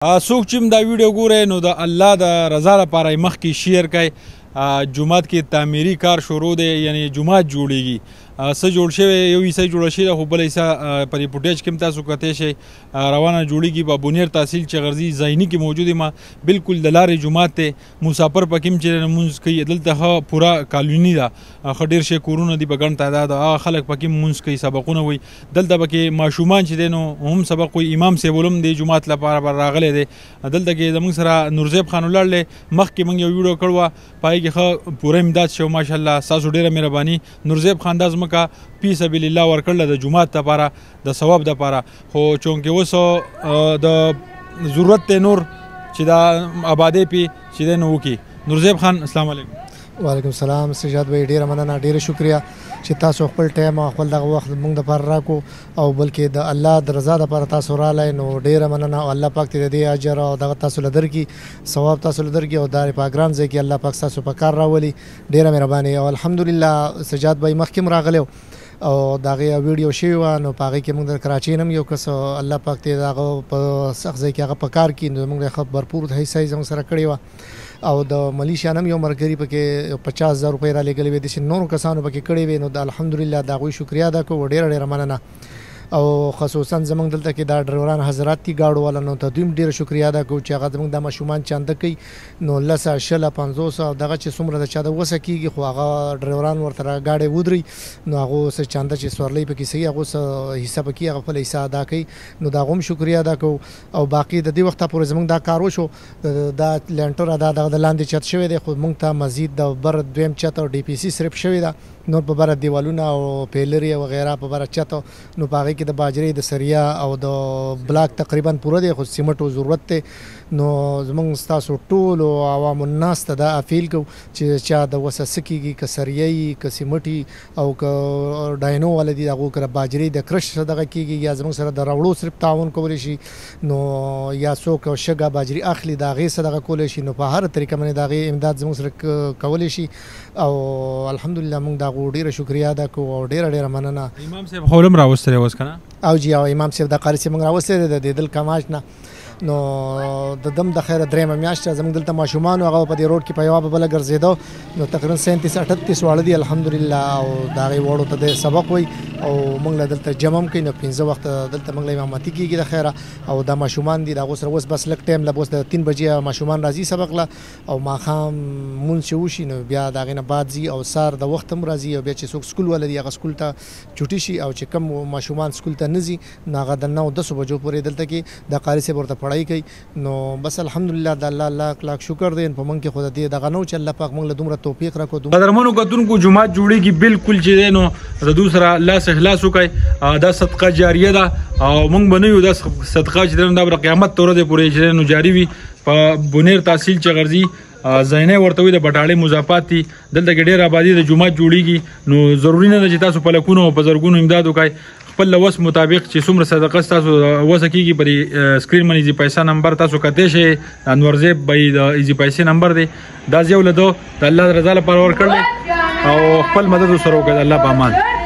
څوک چې دا ویډیو ګورئ نو د الله د رضا لپاره یې مخکې شیر کړئ. جومات کې تعمیري کار شروع دی، یعنی جومات جوړیږي. څه جوړ شوی، یو حصه جوړه شوې ده خو بله حصه په دې فوټیج کې هم تاسو کتی شئ روانه جوړیږي. په بنیر تحصیل چغرزي زایني کې موجود یم، بالکل د لارې جومات دی. مسافر پکې هم چې لمونځ کوي، دلته ښه پوره کالوني ده، ښه ډېر شي کورونه دي په ګڼ تعداد. هغه خلک پکې لمونځ کوي، سبقونه وایي. دلته پکې ماشومان چې دی نو هم سبق وایي. امام صاحب هم د جومات لپاره راغلی دی. دلته کې زموږ سره نورزیب خان ولاړ دی. مخکې موږ یو ویډیو کړې وه، په هغې کې ښه پوره امداد شو. ماشاءالله ستاسو ډېره مهرباني. نورزیب خان دا ځمکه فی سبیل الله ورکړله د جومات لپاره، د ثواب دپاره. خو چونکې اوس د ضرورت دی نور چې دا آبادۍ پې چې دی نو وکړي. نورزیب خان السلام علیکم. وعلیکم السلام. سجاد بھائی ډیره مننه، ډیره شکریہ چې تاسو خپل ټایم او خپل دغه وخت موږ دپاره راکړو، او بلکې د الله د رضا دپاره تاسو راغلی. نو ډیره مننه، او الله پاک دې د دې اجر او دغه تاسو له درکړي، ثواب تاسو له درکړي، او دا په ګران ځای کې الله پاک تاسو په کار راولي. ډیره مهرباني. او الحمدلله سجاد بھائی مخکې هم راغلی او د هغې ویډیو شوې وه، نو په هغې کې موږ د کراچۍ نه هم یو کس الله پاک دې د هغه په سخت ځای کې هغه په کار کړي. نو موږ ښه بھرپور حصه یې زموږ سره کړې وه، او د ملیشیا نه هم یو ملګري پکې 50,000 روپۍ را لېږلې وې، داسې نورو کسانو پکې کړې وې. نو د الحمدلله د هغوی شکریه ادا کوو، ډېره ډېره مننه. او خصوصا زمونږ دلته کې دا ډرایوران حضرات دي ګاډو والا، نو ته دوی هم ډېره شکریه ادا کوو چې هغه زمونږ دا ماشومان چانده کوي. نو 10 شله 500 دغه چې څومره د چا د وسه کېږي، خو هغه ډرایوران ورته ګاډۍ ودري، نو هغو څه چانده چې سورلۍ پکې صحیح هغو څه حصه پکې هغه خپله حصه ادا کوي. نو د هغو هم شکریه ادا کوو. او باقي د دې وخته پورې زمونږ دا کار وشو، دا لینټر دا دغه د لاندې چت شوی دی، خو موږ ته مزید د بر دویم چت او ډي پي سي صرف شوی ده، نور په بره دیوالونه او پیلري وغیره په بره چت. نو په هغې کې د باجرې د سریا او د بلاک تقریبا پوره دی، خو سیمټو ضرورت دی. نو زمونږ ستاسو ټولو عوام الناس ته دا اپیل کوو چې چا د وسه څه کېږي، که سریه وي، که سیمټي او که ډاینو والا دي، هغو که باجرې د کرش دغه کېږي، یا زمونږ سره د راوړو صرف تعاون کولی شي. نو یا څوک شګه باجري اخلي د هغې څه دغه کولی شي. نو په هر طریقه باندې د هغې امداد زمونږ سره کولی شي. او الحمدلله موږ د هغو ډېره شکریه ادا کوو، او ډېره ډېره مننه. امام صاحب خو هم راوستلی اوس که نه؟ او جی، او امام صاحب د قاري صاحب موږ راوستلی دی د دل کماج نه. نو د دم د خیره درېیمه میاشت زموږ دلته ماشومان هغه په دې روډ کې په یوه په بله ګرځېده. نو تقریبا 37-38 واړه دي الحمدلله، او د هغې وړو ته د سبق وایي، او موږ له دلته جمع هم کوي. نو 15 وخت دلته موږ له امامتي کېږي د خیره. او دا ماشومان دي د هغو سره اوس بس لږ ټایم له اوس د 3 بجې ماشومان راځي سبق له، او ماښام مونځ چې وشي نو بیا د هغې نه بعد ځي، او سهار د وخت هم راځي. او بیا چې څوک سکول والا دي هغه سکول ته چوټي شي، او چې کم ماشومان سکول ته نه ځي نو هغه د 9-10 بجو پورې دلته کې د قاري صاحب ورته پړهایي کوي. نو بس الحمدلله د الله لاک لاک شکر دی په موږ کې، خو د دې دغه نه و چې الله پاک موږ له دومره توفیق راکړو. قدرمنو کتونکو، جومات جوړېږي بالکل چې دی نو د دوی سره لاس اخلاص وکړئ. دا صدقه جاریه ده، او موږ به نه یو دا صدقه چې دی نو دا به قیامت ته ورځې پورې چې دی نو جاري وي. په بنیر تحصیل چغرزي زینۍ ورته وایي، د بټاړې مضافات دي. دلته کې ډېر آبادي د جومات جوړېږي. نو ضروري نه ده چې تاسو په لکونو او په زرګونو امداد وکړئ. خپل له وس مطابق چې څومره صدقه ستاسو وسه کېږي، په دې سکرین باندې ایزي پیسه نمبر تاسو کتی شئ. انورزیب بھائی د ایزي پیسې نمبر دی، دا زه یو له ده د الله د رضا لپاره ورکړلی، او خپل مدد ورسره وکړئ. د الله په امان.